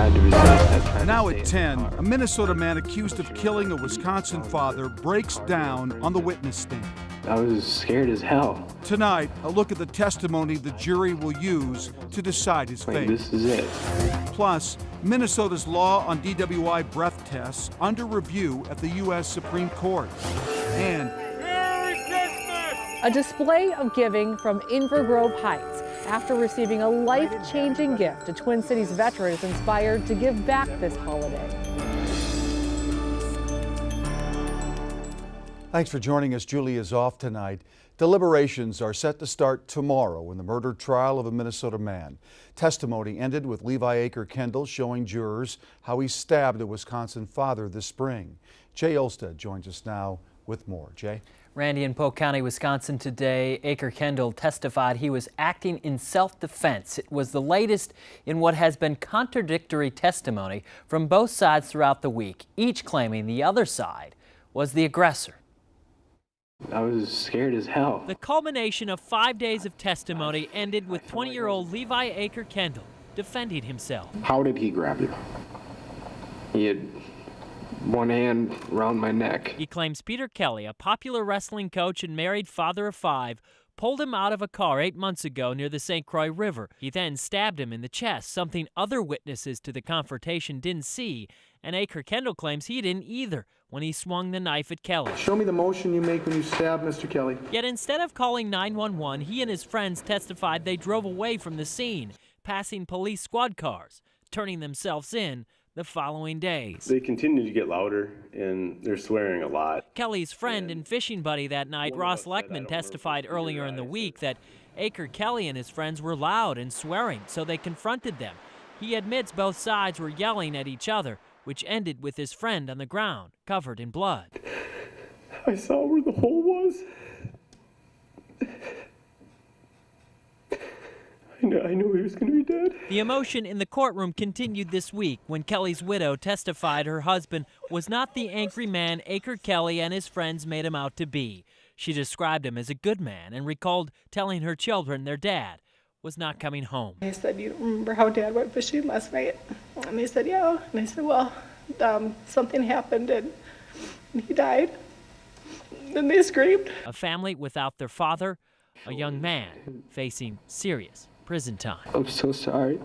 tried to resist. I tried to Now stay at in the 10, car. a Minnesota man accused of killing a Wisconsin father breaks down on the witness stand. I was scared as hell. Tonight, a look at the testimony the jury will use to decide his Like, fate. this is it. Plus, Minnesota's law on DWI breath tests under review at the U.S. Supreme Court. And a display of giving from Inver Grove Heights after receiving a life-changing gift. A Twin Cities veteran is inspired to give back this holiday. thanks for joining us. Julie is off tonight. Deliberations are set to start tomorrow in the murder trial of a Minnesota man. Testimony ended with Levi Aker Kendall showing jurors how he stabbed a Wisconsin father this spring. Jay Olstead joins us now with more. Jay? Randy, in Polk County, Wisconsin today, Aker Kendall testified he was acting in self-defense. It was the latest in what has been contradictory testimony from both sides throughout the week, each claiming the other side was the aggressor. I was scared as hell. The culmination of 5 days of testimony ended with 20-year-old Levi Aker Kendall defending himself. How did he grab you? He had one hand around my neck. He claims Peter Kelly, a popular wrestling coach and married father of 5, pulled him out of a car 8 months ago near the St. Croix River. He then stabbed him in the chest, something other witnesses to the confrontation didn't see, and Aker Kendall claims he didn't either when he swung the knife at Kelly. Show me the motion you make when you stab Mr. Kelly. Yet instead of calling 911, he and his friends testified they drove away from the scene, passing police squad cars, turning themselves in the following days. They continue to get louder, and they're swearing a lot. Kelly's friend and fishing buddy that night, Ross Leckman, testified earlier in the week that Aker Kelly and his friends were loud and swearing, so they confronted them. He admits both sides were yelling at each other, which ended with his friend on the ground, covered in blood. I saw where the hole was. I knew he was going to be dead. The emotion in the courtroom continued this week when Kelly's widow testified her husband was not the angry man Aker Kelly and his friends made him out to be. She described him as a good man and recalled telling her children their dad was not coming home. I said, "You don't remember how Dad went fishing last night?" And they said, "Yeah." And I said, "Well, something happened and he died." Then they screamed. A family without their father, a young man facing serious prison time. I'm so sorry.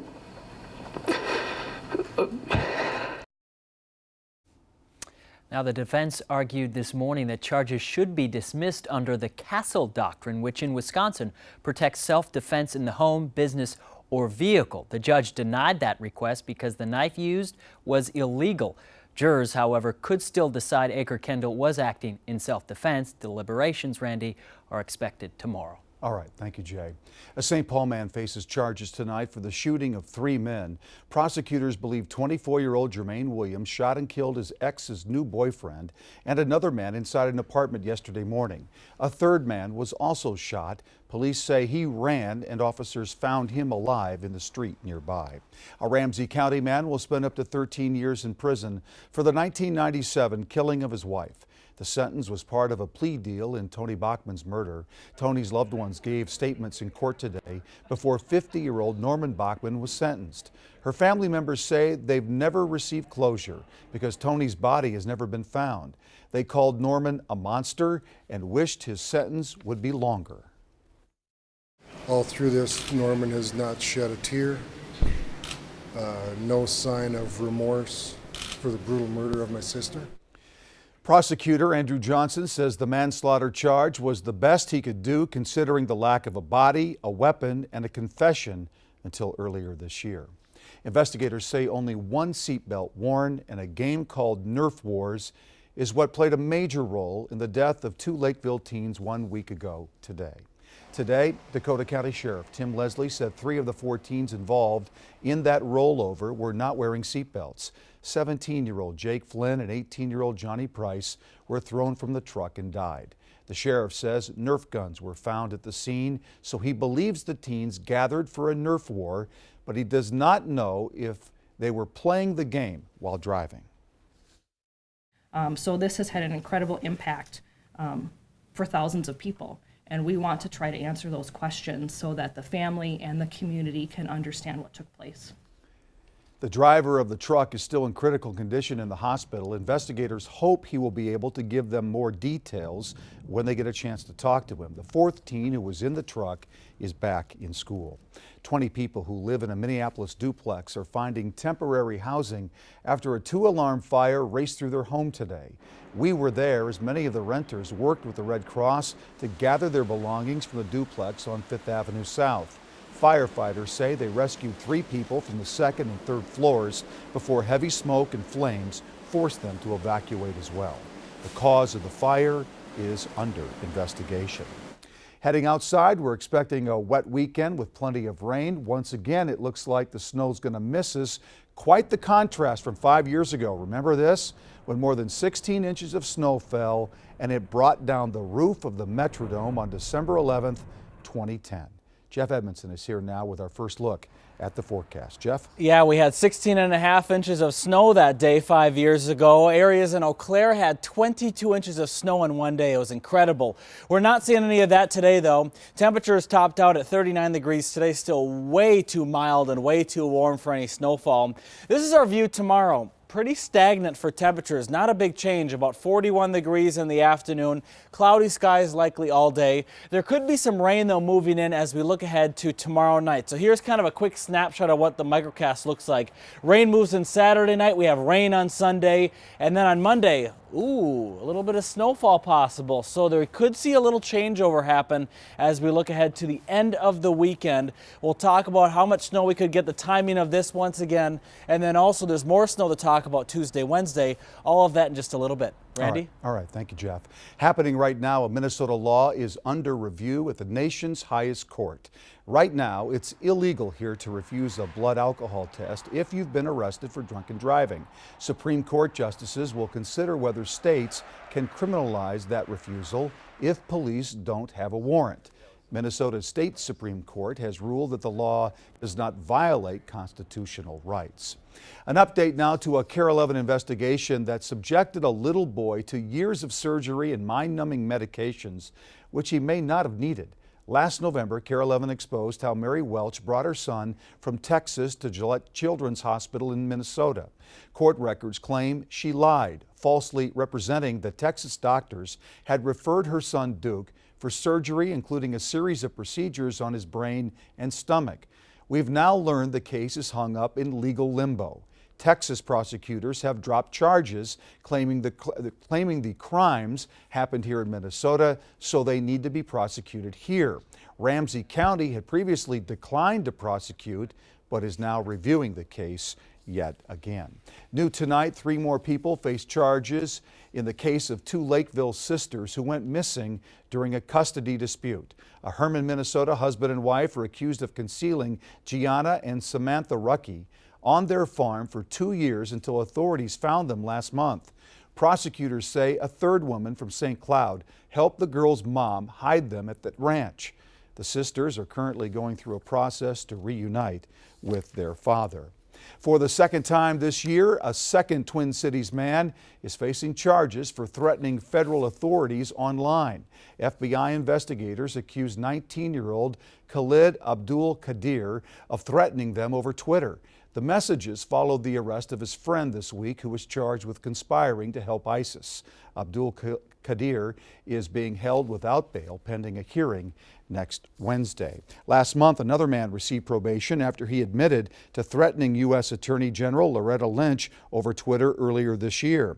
Now, the defense argued this morning that charges should be dismissed under the Castle Doctrine, which in Wisconsin protects self-defense in the home, business, or vehicle. The judge denied that request because the knife used was illegal. Jurors, however, could still decide Aker Kendall was acting in self-defense. Deliberations, Randy, are expected tomorrow. All right, thank you, Jay. A St. Paul man faces charges tonight for the shooting of 3 men. Prosecutors believe 24-year-old Jermaine Williams shot and killed his ex's new boyfriend and another man inside an apartment yesterday morning. A third man was also shot. Police say he ran and officers found him alive in the street nearby. A Ramsey County man will spend up to 13 years in prison for the 1997 killing of his wife. The sentence was part of a plea deal in Tony Bachman's murder. Tony's loved ones gave statements in court today before 50-year-old Norman Bachman was sentenced. Her family members say they've never received closure because Tony's body has never been found. They called Norman a monster and wished his sentence would be longer. All through this, Norman has not shed a tear, no sign of remorse for the brutal murder of my sister. Prosecutor Andrew Johnson says the manslaughter charge was the best he could do considering the lack of a body, a weapon, and a confession until earlier this year. Investigators say only one seatbelt worn in a game called Nerf Wars is what played a major role in the death of 2 Lakeville teens 1 week ago today. Today, Dakota County Sheriff Tim Leslie said 3 of the 4 teens involved in that rollover were not wearing seatbelts. 17-year-old Jake Flynn and 18-year-old Johnny Price were thrown from the truck and died. The sheriff says Nerf guns were found at the scene, so he believes the teens gathered for a Nerf war, but he does not know if they were playing the game while driving. So this has had an incredible impact for thousands of people. And we want to try to answer those questions so that the family and the community can understand what took place. The driver of the truck is still in critical condition in the hospital. Investigators hope he will be able to give them more details when they get a chance to talk to him. The fourth teen who was in the truck is back in school. 20 people who live in a Minneapolis duplex are finding temporary housing after a 2-alarm fire raced through their home today. We were there as many of the renters worked with the Red Cross to gather their belongings from the duplex on 5th Avenue South. Firefighters say they rescued 3 people from the 2nd and 3rd floors before heavy smoke and flames forced them to evacuate as well. The cause of the fire is under investigation. Heading outside, we're expecting a wet weekend with plenty of rain. Once again, it looks like the snow's going to miss us. Quite the contrast from 5 years ago. Remember this? When more than 16 inches of snow fell and it brought down the roof of the Metrodome on December 11th, 2010. Jeff Edmondson is here now with our first look at the forecast. Jeff? Yeah, we had 16.5 inches of snow that day 5 years ago. Areas in Eau Claire had 22 inches of snow in one day. It was incredible. We're not seeing any of that today, though. Temperatures topped out at 39 degrees today, still way too mild and way too warm for any snowfall. This is our view tomorrow. Pretty stagnant for temperatures, not a big change, about 41 degrees in the afternoon. Cloudy skies likely all day. There could be some rain though moving in as we look ahead to tomorrow night. So here's kind of a quick snapshot of what the microcast looks like. Rain moves in Saturday night. We have rain on Sunday, and then on Monday, a little bit of snowfall possible. So there could see a little changeover happen as we look ahead to the end of the weekend. We'll talk about how much snow we could get, the timing of this once again, and then also there's more snow to talk about Tuesday, Wednesday, all of that in just a little bit. Randy? All right. Thank you, Jeff. Happening right now, a Minnesota law is under review at the nation's highest court. Right now, it's illegal here to refuse a blood alcohol test if you've been arrested for drunken driving. Supreme Court justices will consider whether states can criminalize that refusal if police don't have a warrant. Minnesota State Supreme Court has ruled that the law does not violate constitutional rights. An update now to a KARE 11 investigation that subjected a little boy to years of surgery and mind-numbing medications, which he may not have needed. Last November, KARE 11 exposed how Mary Welch brought her son from Texas to Gillette Children's Hospital in Minnesota. Court records claim she lied, falsely representing that Texas doctors had referred her son Duke for surgery, including a series of procedures on his brain and stomach. We've now learned the case is hung up in legal limbo. Texas prosecutors have dropped charges claiming the crimes happened here in Minnesota, so they need to be prosecuted here. Ramsey County had previously declined to prosecute, but is now reviewing the case yet again. New tonight, 3 more people face charges in the case of 2 Lakeville sisters who went missing during a custody dispute. A Herman, Minnesota husband and wife are accused of concealing Gianna and Samantha Ruckey on their farm for 2 years until authorities found them last month. Prosecutors say a 3rd woman from St. Cloud helped the girls' mom hide them at the ranch. The sisters are currently going through a process to reunite with their father. For the 2nd time this year, a second Twin Cities man is facing charges for threatening federal authorities online. FBI investigators accuse 19-year-old Khalid Abdul Qadir of threatening them over Twitter. The messages followed the arrest of his friend this week, who was charged with conspiring to help ISIS. Abdul Qadir is being held without bail pending a hearing next Wednesday. Last month, another man received probation after he admitted to threatening U.S. Attorney General Loretta Lynch over Twitter earlier this year.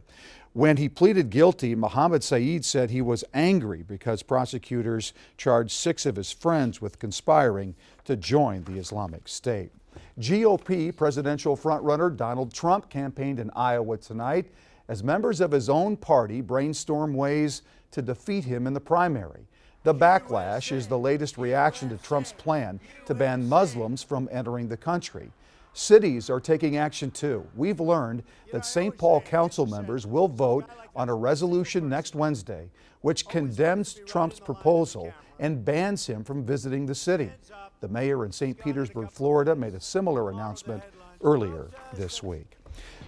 When he pleaded guilty, Mohammed Saeed said he was angry because prosecutors charged 6 of his friends with conspiring to join the Islamic State. GOP presidential frontrunner Donald Trump campaigned in Iowa tonight as members of his own party brainstorm ways to defeat him in the primary. The backlash is the latest reaction to Trump's plan to ban Muslims from entering the country. Cities are taking action too. We've learned that St. Paul council members will vote on a resolution next Wednesday which condemns Trump's proposal and bans him from visiting the city. The mayor in St. Petersburg, Florida, made a similar announcement earlier this week.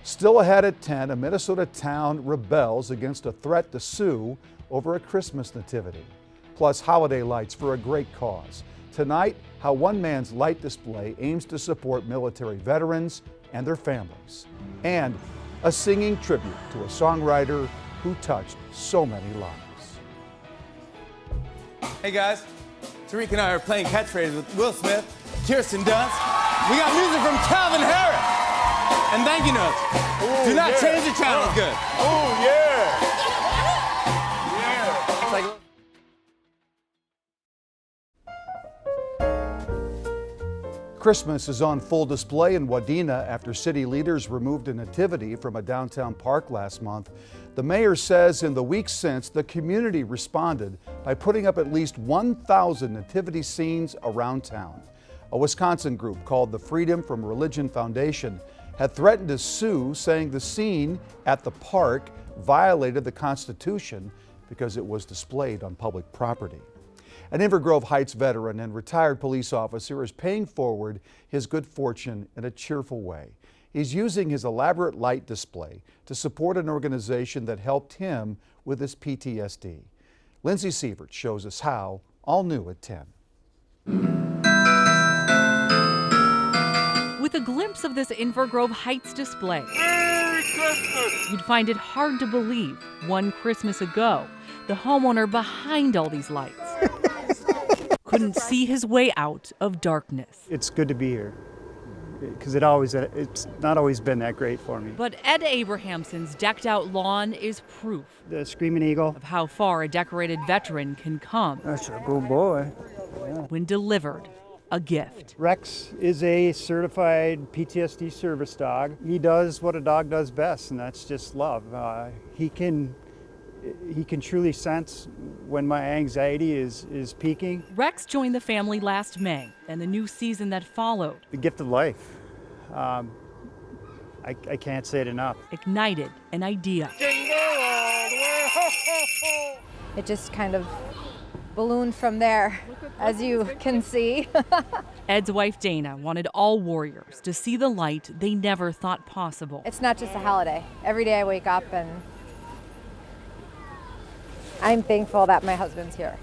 Still ahead at 10, a Minnesota town rebels against a threat to sue over a Christmas nativity. Plus holiday lights for a great cause. Tonight, how one man's light display aims to support military veterans and their families. And a singing tribute to a songwriter who touched so many lives. Hey guys, Tariq and I are playing catchphrases with Will Smith, Kirsten Dunst. We got music from Calvin Harris. And thank you notes. Ooh, do not yeah. change the channel, good. Oh, yeah. Yeah. It's like Christmas is on full display in Wadena after city leaders removed a nativity from a downtown park last month. The mayor says in the weeks since, the community responded by putting up at least 1,000 nativity scenes around town. A Wisconsin group called the Freedom from Religion Foundation had threatened to sue, saying the scene at the park violated the Constitution because it was displayed on public property. An Inver Grove Heights veteran and retired police officer is paying forward his good fortune in a cheerful way. He's using his elaborate light display to support an organization that helped him with his PTSD. Lindsay Sievert shows us how, all new at 10. With a glimpse of this Inver Grove Heights display, you'd find it hard to believe one Christmas ago, the homeowner behind all these lights couldn't see his way out of darkness. It's good to be here because it's not always been that great for me. But Ed Abrahamson's decked out lawn is proof The Screaming Eagle. of how far a decorated veteran can come. That's a good boy. When delivered a gift. Rex is a certified PTSD service dog. He does what a dog does best, and that's just love. He can truly sense when my anxiety is peaking. Rex joined the family last May, and the new season that followed. The gift of life. I can't say it enough. Ignited an idea. It just kind of ballooned from there, as you can see. Ed's wife Dana wanted all warriors to see the light they never thought possible. It's not just a holiday. Every day I wake up and I'm thankful that my husband's here.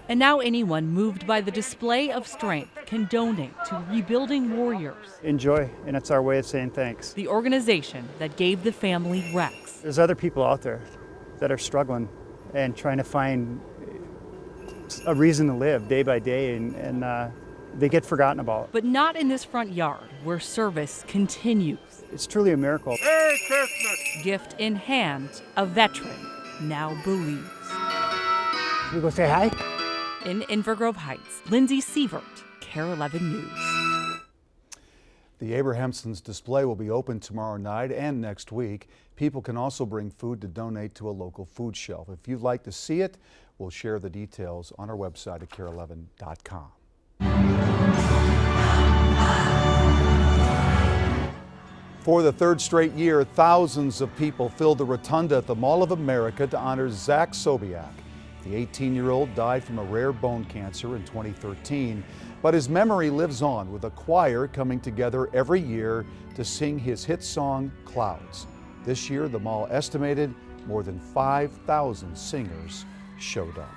And now anyone moved by the display of strength can donate to Rebuilding Warriors. Enjoy, and it's our way of saying thanks. The organization that gave the family Rex. There's other people out there that are struggling and trying to find a reason to live day by day, and they get forgotten about. But not in this front yard where service continues. It's truly a miracle. Merry Christmas! Gift in hand, a veteran now believes. We go say hi? In Inver Grove Heights, Lindsay Sievert, KARE 11 News. The Abrahamsons display will be open tomorrow night and next week. People can also bring food to donate to a local food shelf. If you'd like to see it, we'll share the details on our website at KARE11.com. For the third straight year, thousands of people filled the rotunda at the Mall of America to honor Zach Sobiak. The 18-year-old died from a rare bone cancer in 2013, but his memory lives on with a choir coming together every year to sing his hit song, Clouds. This year, the mall estimated more than 5,000 singers showed up.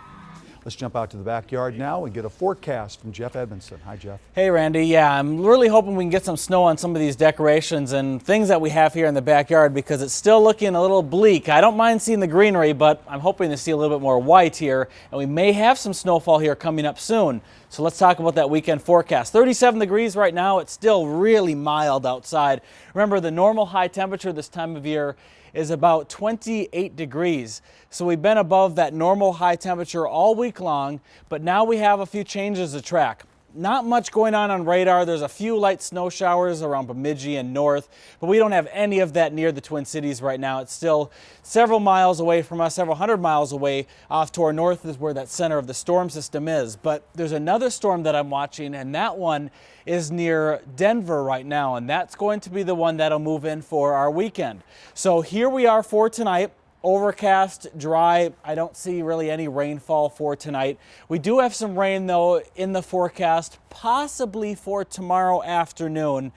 Let's jump out to the backyard now and get a forecast from Jeff Edmondson. Hi, Jeff. Hey, Randy. Yeah, I'm really hoping we can get some snow on some of these decorations and things that we have here in the backyard because it's still looking a little bleak. I don't mind seeing the greenery, but I'm hoping to see a little bit more white here, and we may have some snowfall here coming up soon. So let's talk about that weekend forecast. 37 degrees right now. It's still really mild outside. Remember, the normal high temperature this time of year is about 28 degrees. So we've been above that normal high temperature all week long, but now we have a few changes to track. Not much going on radar. There's a few light snow showers around Bemidji and north, but we don't have any of that near the Twin Cities right now. It's still several miles away from us, several hundred miles away. Off to our north is where that center of the storm system is. But there's another storm that I'm watching, and that one is near Denver right now, and that's going to be the one that'll move in for our weekend. So here we are for tonight. Overcast, dry. I don't see really any rainfall for tonight. We do have some rain though in the forecast, possibly for tomorrow afternoon.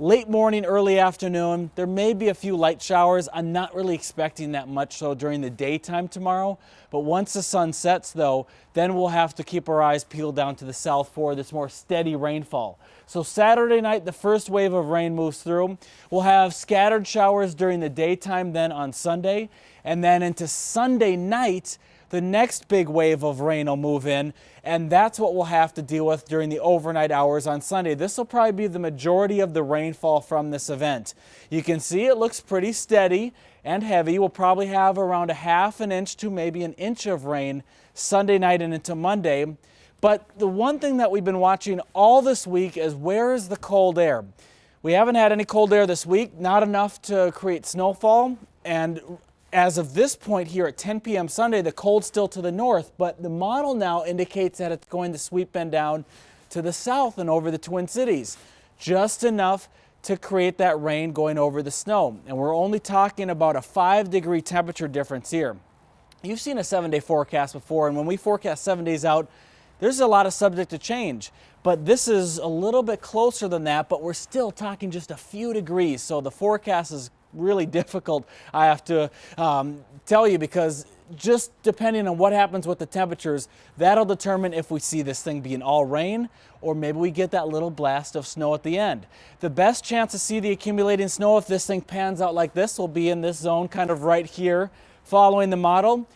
Late morning, early afternoon, there may be a few light showers. I'm not really expecting that much so during the daytime tomorrow. But once the sun sets, though, then we'll have to keep our eyes peeled down to the south for this more steady rainfall. So Saturday night, the first wave of rain moves through. We'll have scattered showers during the daytime then on Sunday. And then into Sunday night, the next big wave of rain will move in, and that's what we'll have to deal with during the overnight hours on Sunday. This will probably be the majority of the rainfall from this event. You can see it looks pretty steady and heavy. We'll probably have around a half an inch to maybe an inch of rain Sunday night and into Monday. But the one thing that we've been watching all this week is where is the cold air? We haven't had any cold air this week, not enough to create snowfall, and as of this point here at 10 p.m. Sunday, the cold's still to the north, but the model now indicates that it's going to sweep in down to the south and over the Twin Cities. Just enough to create that rain going over the snow. And we're only talking about a 5-degree temperature difference here. You've seen a 7-day forecast before, and when we forecast 7 days out, there's a lot of subject to change. But this is a little bit closer than that, but we're still talking just a few degrees. So the forecast is really difficult, I have to tell you, because just depending on what happens with the temperatures, that'll determine if we see this thing being all rain or maybe we get that little blast of snow at the end. The best chance to see the accumulating snow if this thing pans out like this will be in this zone kind of right here following the model.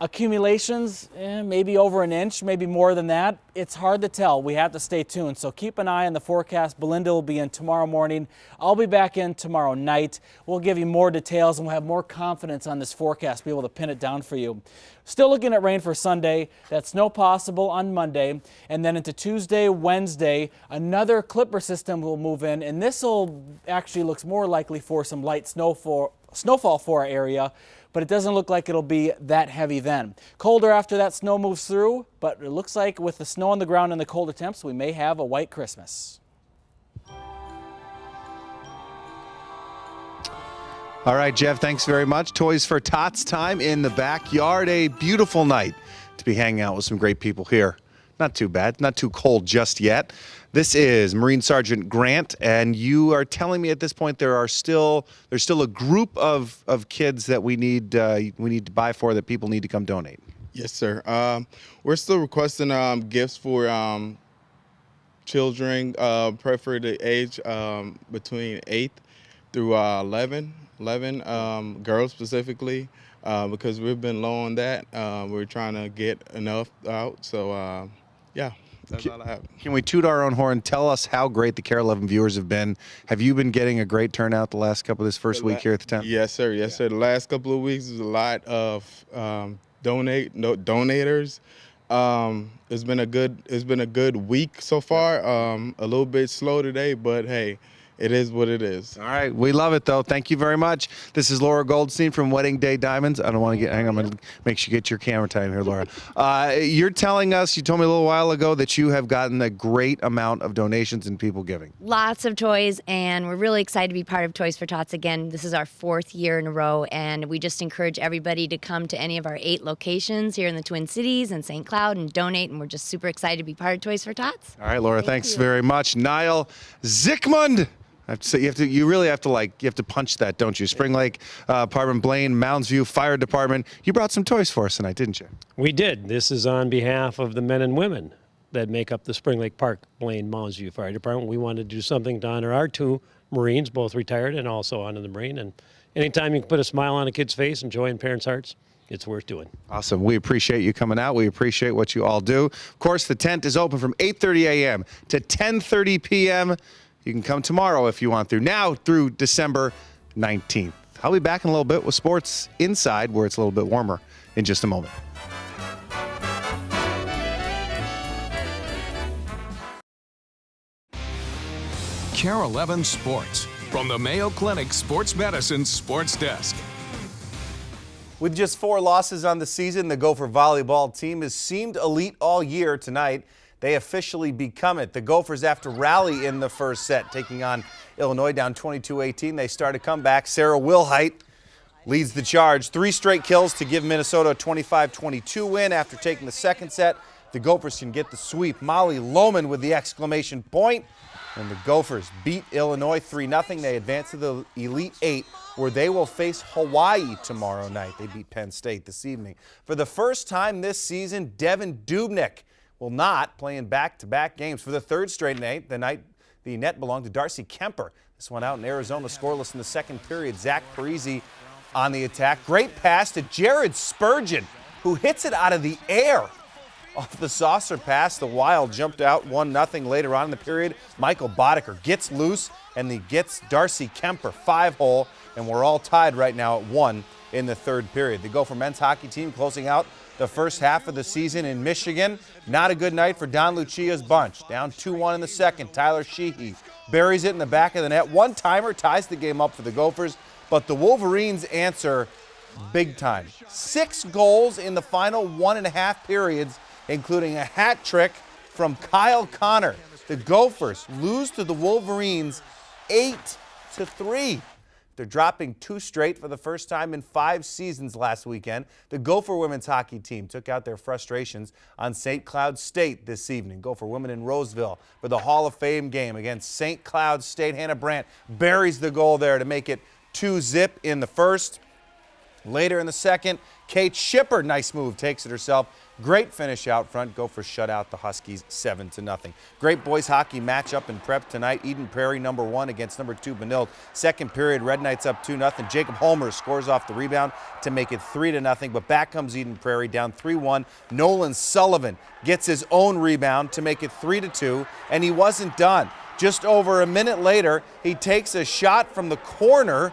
Accumulations, maybe over an inch, maybe more than that. It's hard to tell. We have to stay tuned. So keep an eye on the forecast. Belinda will be in tomorrow morning. I'll be back in tomorrow night. We'll give you more details and we'll have more confidence on this forecast, be able to pin it down for you. Still looking at rain for Sunday. That snow possible on Monday. And then into Tuesday, Wednesday, another clipper system will move in. And this will actually looks more likely for some light snowfall for our area, but it doesn't look like it'll be that heavy then. Colder after that snow moves through, but it looks like with the snow on the ground and the colder temps, we may have a white Christmas. All right, Jeff, thanks very much. Toys for Tots time in the backyard. A beautiful night to be hanging out with some great people here. Not too bad, not too cold just yet. This is Marine Sergeant Grant, and you are telling me at this point there's still a group of kids that we need to buy for, that people need to come donate. Yes, sir. We're still requesting gifts for children, prefer the age between 8 through 11 girls specifically, because we've been low on that. We're trying to get enough out, so yeah. That's all I have. Can we toot our own horn? Tell us how great the KARE 11 viewers have been. Have you been getting a great turnout the last couple of this first week here at the tent? Yes, sir. Yes, sir. The last couple of weeks was a lot of donators. It's been a good week so far. A little bit slow today, but hey, it is what it is. All right. We love it, though. Thank you very much. This is Laura Goldstein from Wedding Day Diamonds. I don't want to hang on. I'm going to make sure you get your camera time here, Laura. You're telling us, you told me a little while ago that you have gotten a great amount of donations and people giving. Lots of toys, and we're really excited to be part of Toys for Tots again. This is our 4th year in a row, and we just encourage everybody to come to any of our 8 locations here in the Twin Cities and St. Cloud and donate, and we're just super excited to be part of Toys for Tots. All right, Laura, thanks very much. Niall Zickmund. So you really have to punch that, don't you? Spring Lake Apartment, Blaine, Mounds View Fire Department. You brought some toys for us tonight, didn't you? We did. This is on behalf of the men and women that make up the Spring Lake Park, Blaine, Mounds View Fire Department. We wanted to do something to honor our 2 Marines, both retired and also honor the Marine. And anytime you can put a smile on a kid's face and joy in parents' hearts, it's worth doing. Awesome. We appreciate you coming out. We appreciate what you all do. Of course, the tent is open from 8:30 a.m. to 10:30 p.m. You can come tomorrow if you want through December 19th. I'll be back in a little bit with Sports Inside, where it's a little bit warmer, in just a moment. KARE 11 Sports from the Mayo Clinic Sports Medicine Sports Desk. With just 4 losses on the season, the Gopher volleyball team has seemed elite all year. Tonight, they officially become it. The Gophers, after rally in the first set, taking on Illinois down 22-18. They start a comeback. Sarah Wilhite leads the charge. 3 straight kills to give Minnesota a 25-22 win after taking the second set The Gophers can get the sweep. Molly Lohman with the exclamation point. And the Gophers beat Illinois 3-0. They advance to the Elite Eight, where they will face Hawaii tomorrow night. They beat Penn State this evening. For the first time this season, Devin Dubnyk will not play in back-to-back games. For the third straight night, the net belonged to Darcy Kemper. This one out in Arizona, scoreless in the second period. Zach Parisi on the attack. Great pass to Jared Spurgeon, who hits it out of the air. Off the saucer pass, the Wild jumped out 1-0 later on in the period. Michael Boddicker gets loose, and he gets Darcy Kemper 5-hole, and we're all tied right now at 1 in the third period. The Gopher men's hockey team closing out the first half of the season in Michigan. Not a good night for Don Lucia's bunch. Down 2-1 in the second. Tyler Sheehy buries it in the back of the net. One-timer ties the game up for the Gophers, but the Wolverines answer big time. 6 goals in the final 1.5 periods, including a hat trick from Kyle Connor. The Gophers lose to the Wolverines 8-3. They're dropping 2 straight for the first time in 5 seasons last weekend. The Gopher women's hockey team took out their frustrations on St. Cloud State this evening. Gopher women in Roseville for the Hall of Fame game against St. Cloud State. Hannah Brandt buries the goal there to make it 2-0 in the first. Later in the second, Kate Shipper, nice move, takes it herself. Great finish out front. Gophers shut out the Huskies 7-0. Great boys hockey matchup in prep tonight. Eden Prairie #1 against #2 Benilde. Second period, Red Knights up 2-0. Jacob Holmer scores off the rebound to make it 3-0. But back comes Eden Prairie down 3-1. Nolan Sullivan gets his own rebound to make it 3-2. And he wasn't done. Just over a minute later, he takes a shot from the corner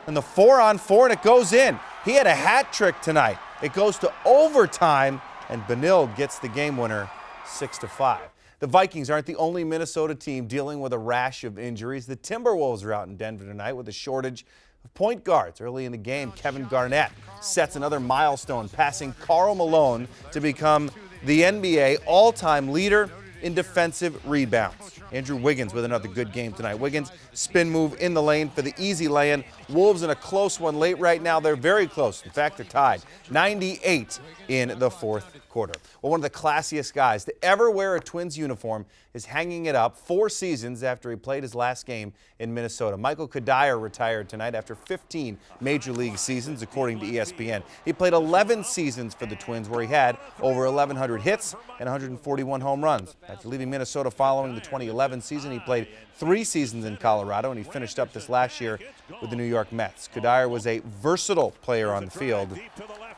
and the 4-on-4, and it goes in. He had a hat trick tonight. It goes to overtime, and Benilde gets the game winner 6-5. The Vikings aren't the only Minnesota team dealing with a rash of injuries. The Timberwolves are out in Denver tonight with a shortage of point guards. Early in the game, Kevin Garnett sets another milestone, passing Karl Malone to become the NBA all-time leader in defensive rebounds. Andrew Wiggins with another good game tonight. Wiggins spin move in the lane for the easy lay-in. Wolves in a close one late right now. They're very close. In fact, they're tied 98 in the fourth quarter. Well, one of the classiest guys to ever wear a Twins uniform is hanging it up 4 seasons after he played his last game in Minnesota. Michael Kadire retired tonight after 15 Major League seasons, according to ESPN. He played 11 seasons for the Twins, where he had over 1,100 hits and 141 home runs. After leaving Minnesota following the 2011 season, he played 3 seasons in Colorado, and he finished up this last year with the New York Mets. Kadire was a versatile player on the field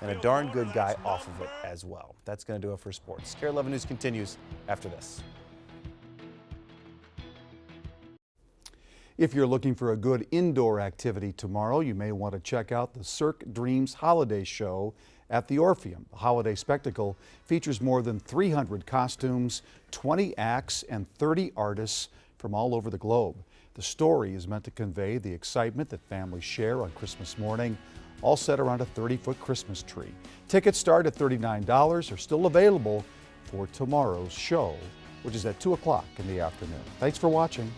and a darn good guy off of it as well. That's going to do it for sports. KARE 11 News continues after this. If you're looking for a good indoor activity tomorrow, you may want to check out the Cirque Dreams Holiday Show at the Orpheum. The holiday spectacle features more than 300 costumes, 20 acts, and 30 artists from all over the globe. The story is meant to convey the excitement that families share on Christmas morning, all set around a 30-foot Christmas tree. Tickets start at $39, are still available for tomorrow's show, which is at 2 o'clock in the afternoon. Thanks for watching.